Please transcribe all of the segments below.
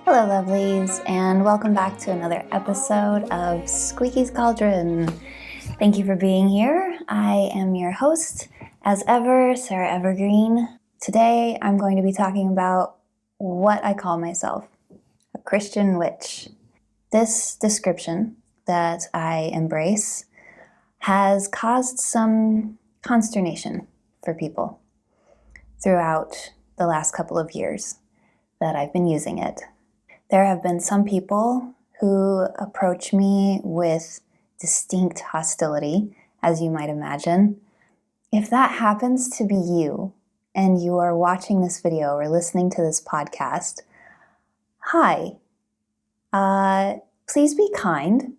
Hello lovelies, and welcome back to another episode of Squeaky's Cauldron. Thank you for being here. I am your host, as ever, Sarah Evergreen. Today I'm going to be talking about what I call myself, a Christian witch. This description that I embrace has caused some consternation for people throughout the last couple of years that I've been using it. There have been some people who approach me with distinct hostility, as you might imagine. If that happens to be you, and you are watching this video or listening to this podcast, hi. Please be kind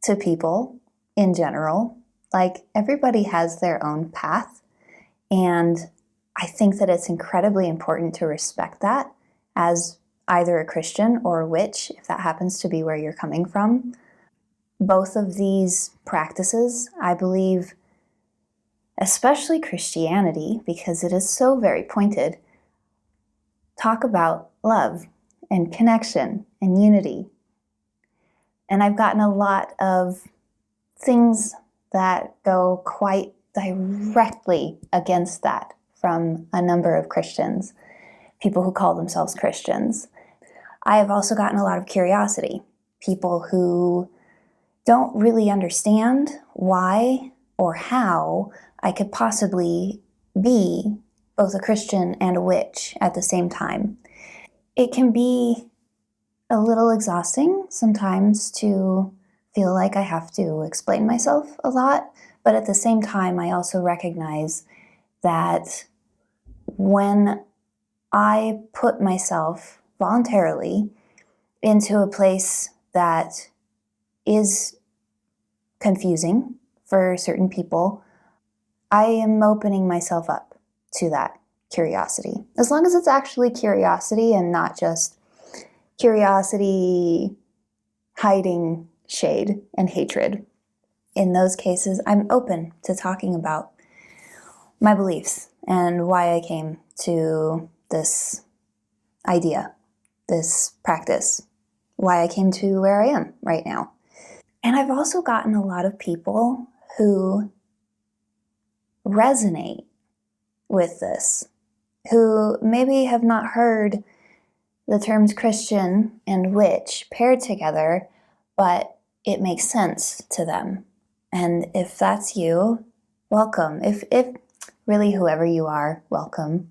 to people in general. Like, everybody has their own path, and I think that it's incredibly important to respect that as either a Christian or a witch, if that happens to be where you're coming from. Both of these practices, I believe, especially Christianity, because it is so very pointed, talk about love and connection and unity. And I've gotten a lot of things that go quite directly against that from a number of Christians, people who call themselves Christians. I have also gotten a lot of curiosity, people who don't really understand why or how I could possibly be both a Christian and a witch at the same time. It can be a little exhausting sometimes to feel like I have to explain myself a lot, but at the same time, I also recognize that when I put myself voluntarily into a place that is confusing for certain people, I am opening myself up to that curiosity. As long as it's actually curiosity and not just curiosity hiding shade and hatred. In those cases, I'm open to talking about my beliefs and why I came to this idea, this practice, why I came to where I am right now. And I've also gotten a lot of people who resonate with this, who maybe have not heard the terms Christian and witch paired together, but it makes sense to them. And if that's you, welcome. If really whoever you are, welcome.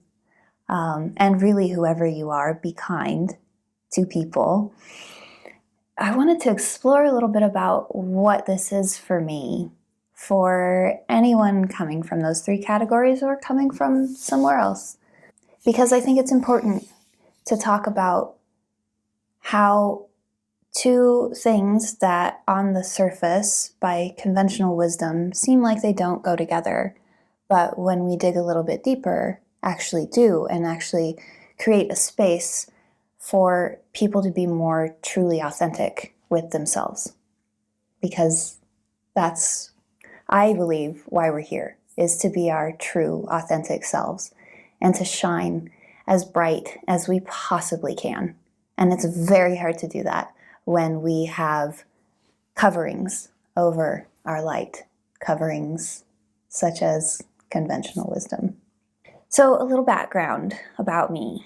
And really whoever you are, be kind to people. I wanted to explore a little bit about what this is for me, for anyone coming from those three categories or coming from somewhere else. Because I think it's important to talk about how two things that on the surface, by conventional wisdom, seem like they don't go together, but when we dig a little bit deeper, actually do, and actually create a space for people to be more truly authentic with themselves. Because that's, I believe, why we're here, is to be our true, authentic selves and to shine as bright as we possibly can. And it's very hard to do that when we have coverings over our light, coverings such as conventional wisdom. So a little background about me.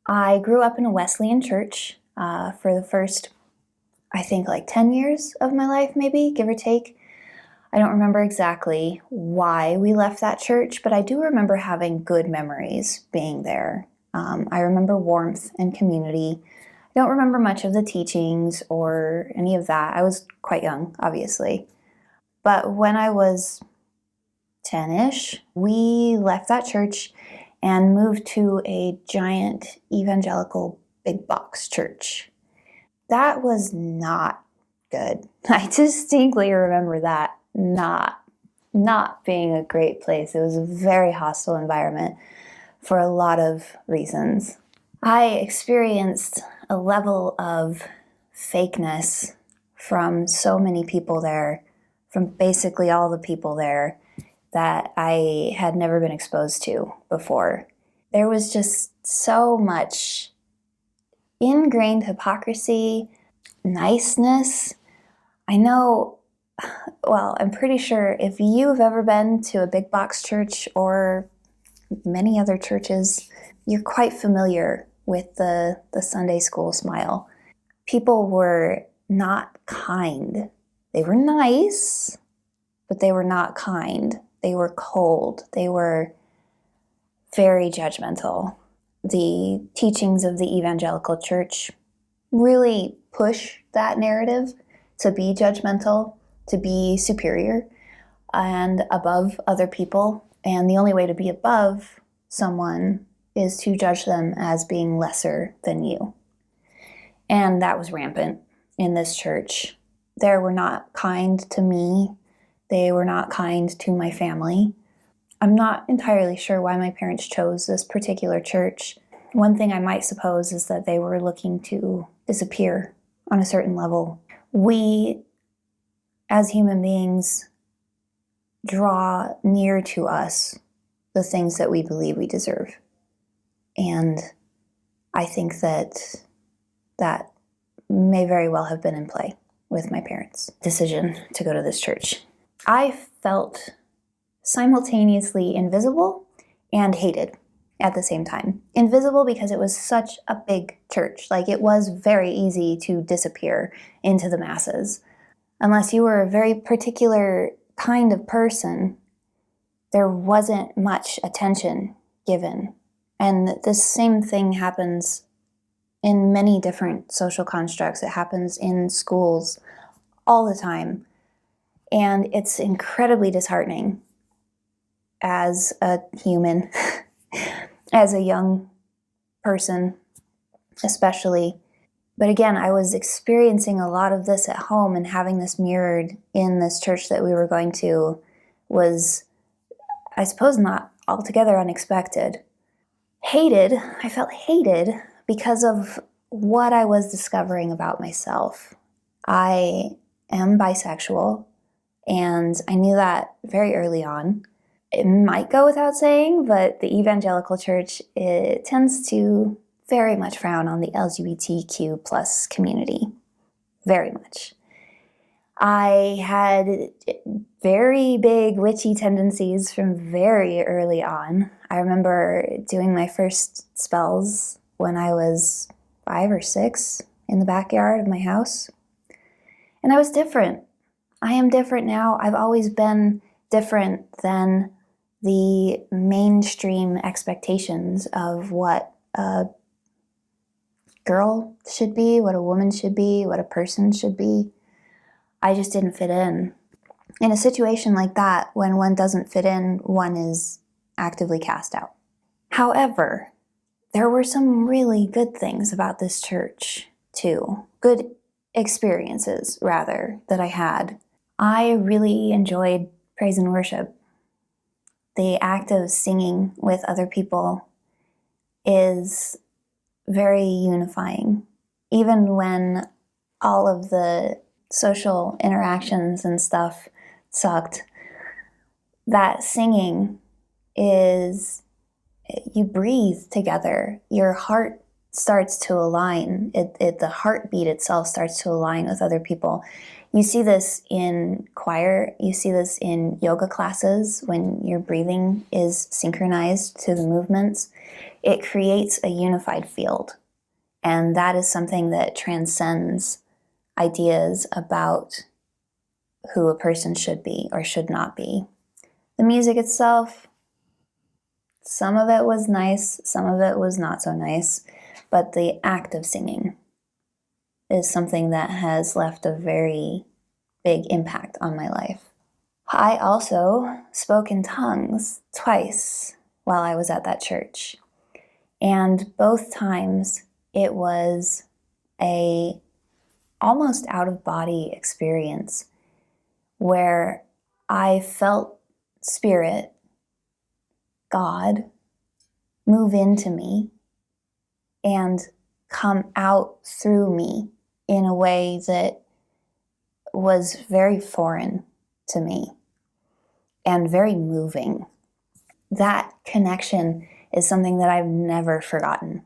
I grew up in a Wesleyan church for the first, I think, 10 years of my life, maybe, give or take. I don't remember exactly why we left that church, but I do remember having good memories being there. I remember warmth and community. I don't remember much of the teachings or any of that. I was quite young, obviously. But when I was 10-ish, we left that church and moved to a giant evangelical big box church. That was not good. I distinctly remember that not being a great place. It was a very hostile environment for a lot of reasons. I experienced a level of fakeness from so many people there, from basically all the people there, that I had never been exposed to before. There was just so much ingrained hypocrisy, niceness. I know, well, I'm pretty sure if you've ever been to a big box church or many other churches, you're quite familiar with the Sunday school smile. People were not kind. They were nice, but they were not kind. They were cold. They were very judgmental. The teachings of the evangelical church really push that narrative to be judgmental, to be superior and above other people. And the only way to be above someone is to judge them as being lesser than you. And that was rampant in this church. They were not kind to me. They were not kind to my family. I'm not entirely sure why my parents chose this particular church. One thing I might suppose is that they were looking to disappear on a certain level. We, as human beings, draw near to us the things that we believe we deserve. And I think that that may very well have been in play with my parents' decision to go to this church. I felt simultaneously invisible and hated at the same time. Invisible because it was such a big church. Like, it was very easy to disappear into the masses. Unless you were a very particular kind of person, there wasn't much attention given. And this same thing happens in many different social constructs. It happens in schools all the time. And it's incredibly disheartening as a human, as a young person especially. But again, I was experiencing a lot of this at home, and having this mirrored in this church that we were going to was, I suppose, not altogether unexpected. I felt hated because of what I was discovering about myself. I am bisexual, and I knew that very early on. It might go without saying, but the evangelical church, it tends to very much frown on the LGBTQ plus community. Very much. I had very big witchy tendencies from very early on. I remember doing my first spells when I was 5 or 6 in the backyard of my house. And I was different. I am different now. I've always been different than the mainstream expectations of what a girl should be, what a woman should be, what a person should be. I just didn't fit in. In a situation like that, when one doesn't fit in, one is actively cast out. However, there were some really good things about this church, too. Good experiences, rather, that I had. I really enjoyed praise and worship. The act of singing with other people is very unifying. Even when all of the social interactions and stuff sucked, that singing is, you breathe together. Your heart starts to align. The heartbeat itself starts to align with other people. You see this in choir. You see this in yoga classes when your breathing is synchronized to the movements. It creates a unified field. And that is something that transcends ideas about who a person should be or should not be. The music itself, some of it was nice, some of it was not so nice, but the act of singing is something that has left a very big impact on my life. I also spoke in tongues twice while I was at that church. And both times it was a almost out-of-body experience where I felt Spirit, God, move into me and come out through me in a way that was very foreign to me and very moving. That connection is something that I've never forgotten.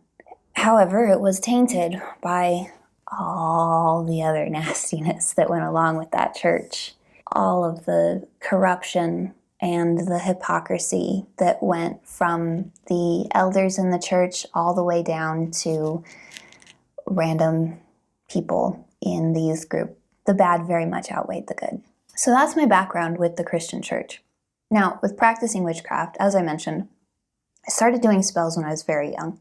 However, it was tainted by all the other nastiness that went along with that church. All of the corruption and the hypocrisy that went from the elders in the church all the way down to random people in the youth group. The bad very much outweighed the good. So that's my background with the Christian church. Now, with practicing witchcraft, as I mentioned, I started doing spells when I was very young.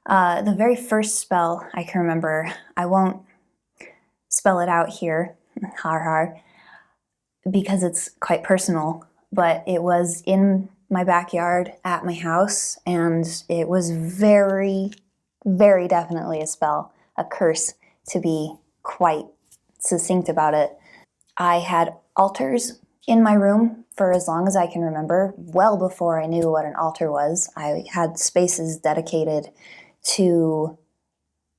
The very first spell I can remember, I won't spell it out here, har har, because it's quite personal, but it was in my backyard at my house, and it was very, very definitely a spell, a curse, to be quite succinct about it. I had altars in my room for as long as I can remember. Well before I knew what an altar was, I had spaces dedicated to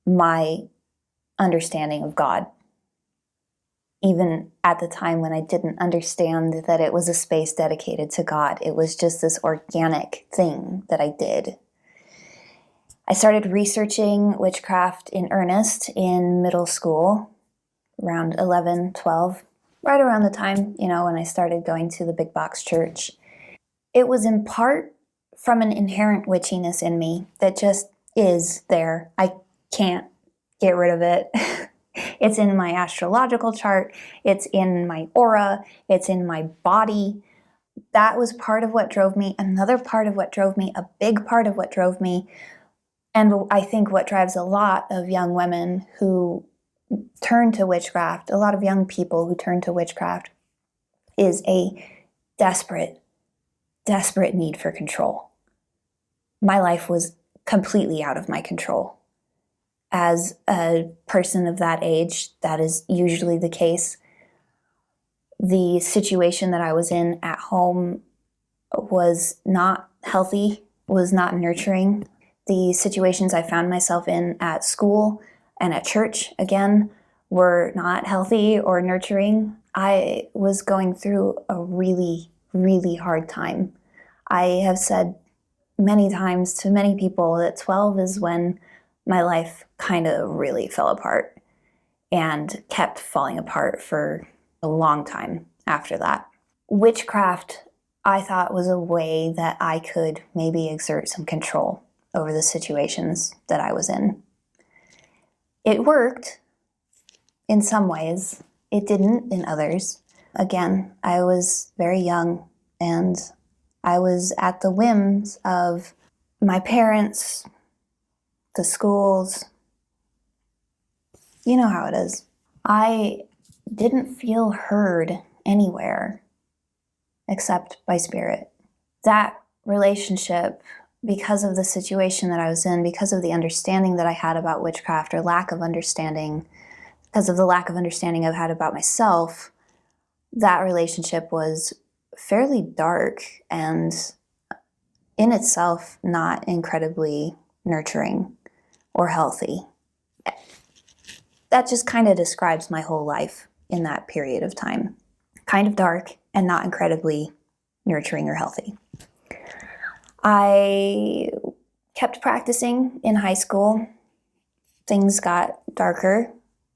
my understanding of God. Even at the time when I didn't understand that it was a space dedicated to God, it was just this organic thing that I did. I started researching witchcraft in earnest in middle school, around 11, 12, right around the time, when I started going to the big box church. It was in part from an inherent witchiness in me that just is there. I can't get rid of it. It's in my astrological chart. It's in my aura. It's in my body. That was part of what drove me. Another part of what drove me, a big part of what drove me, and I think what drives a lot of young women who turn to witchcraft, a lot of young people who turn to witchcraft, is a desperate, desperate need for control. My life was completely out of my control. As a person of that age, that is usually the case. The situation that I was in at home was not healthy, was not nurturing. The situations I found myself in at school and at church, again, were not healthy or nurturing. I was going through a really, really hard time. I have said many times to many people that 12 is when my life kind of really fell apart and kept falling apart for a long time after that. Witchcraft, I thought, was a way that I could maybe exert some control over the situations that I was in. It worked in some ways. It didn't in others. Again, I was very young, and I was at the whims of my parents, the schools. You know how it is. I didn't feel heard anywhere except by spirit. That relationship, because of the situation that I was in, because of the understanding that I had about witchcraft, or lack of understanding, because of the lack of understanding I've had about myself, that relationship was fairly dark and in itself not incredibly nurturing or healthy. That just kind of describes my whole life in that period of time. Kind of dark and not incredibly nurturing or healthy. I kept practicing in high school. Things got darker.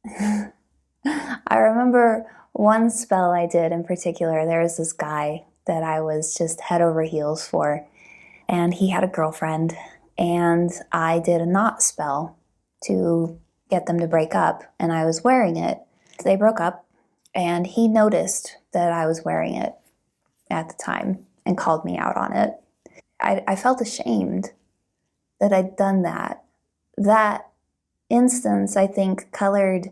I remember one spell I did in particular. There was this guy that I was just head over heels for, and he had a girlfriend, and I did a knot spell to get them to break up, and I was wearing it. They broke up, and he noticed that I was wearing it at the time and called me out on it. I felt ashamed that I'd done that. That instance, I think, colored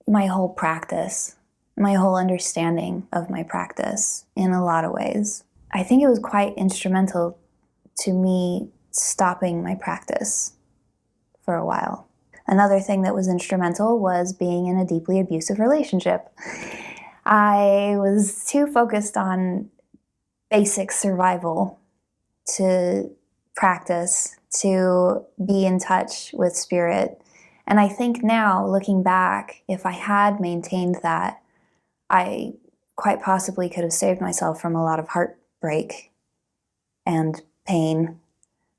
my whole practice, my whole understanding of my practice in a lot of ways. I think it was quite instrumental to me stopping my practice for a while. Another thing that was instrumental was being in a deeply abusive relationship. I was too focused on basic survival to practice, to be in touch with spirit, And I think now, looking back, if I had maintained that, I quite possibly could have saved myself from a lot of heartbreak and pain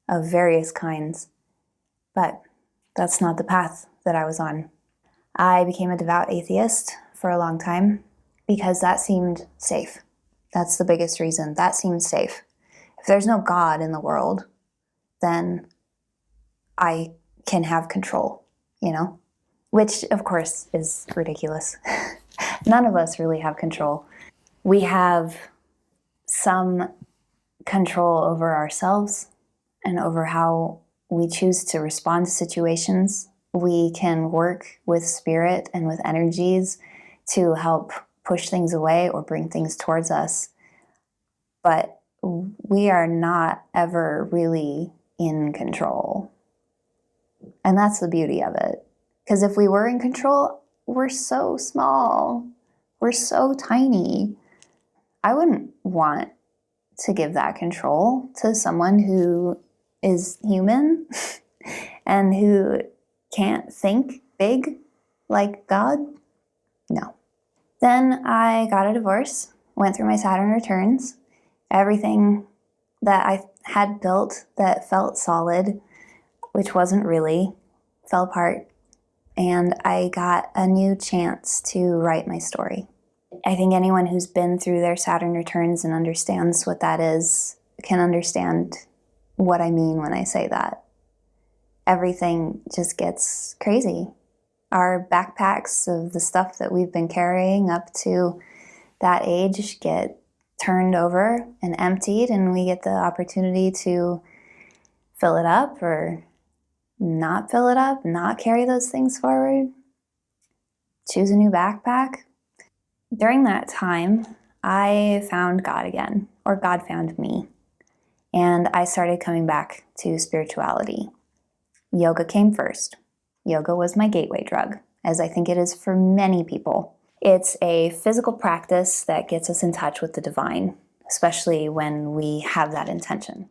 of various kinds. But that's not the path that I was on. I became a devout atheist for a long time because that seemed safe. That's the biggest reason. That seemed safe. If there's no God in the world, then I can have control, which of course is ridiculous. None of us really have control. We have some control over ourselves and over how we choose to respond to situations. We can work with spirit and with energies to help push things away or bring things towards us. But we are not ever really in control. And that's the beauty of it. Because if we were in control, we're so small. We're so tiny. I wouldn't want to give that control to someone who is human and who can't think big like God. No. Then I got a divorce, went through my Saturn returns. Everything that I had built that felt solid, which wasn't really, fell apart. And I got a new chance to write my story. I think anyone who's been through their Saturn returns and understands what that is can understand what I mean when I say that. Everything just gets crazy. Our backpacks of the stuff that we've been carrying up to that age get turned over and emptied, and we get the opportunity to fill it up or not fill it up, not carry those things forward, choose a new backpack. During that time, I found God again, or God found me, and I started coming back to spirituality. Yoga came first. Yoga was my gateway drug, as I think it is for many people. It's a physical practice that gets us in touch with the divine, especially when we have that intention.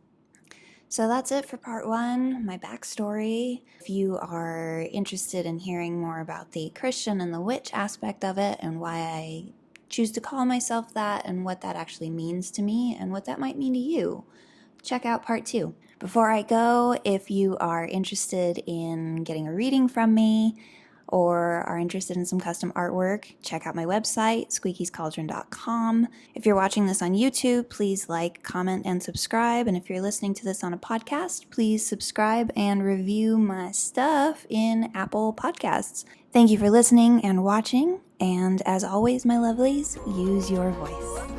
So that's it for part one, my backstory. If you are interested in hearing more about the Christian and the witch aspect of it and why I choose to call myself that and what that actually means to me and what that might mean to you, check out part two. Before I go, if you are interested in getting a reading from me or are interested in some custom artwork, check out my website, squeakiescauldron.com. If you're watching this on YouTube, please like, comment, and subscribe. And if you're listening to this on a podcast, please subscribe and review my stuff in Apple Podcasts. Thank you for listening and watching. And as always, my lovelies, use your voice.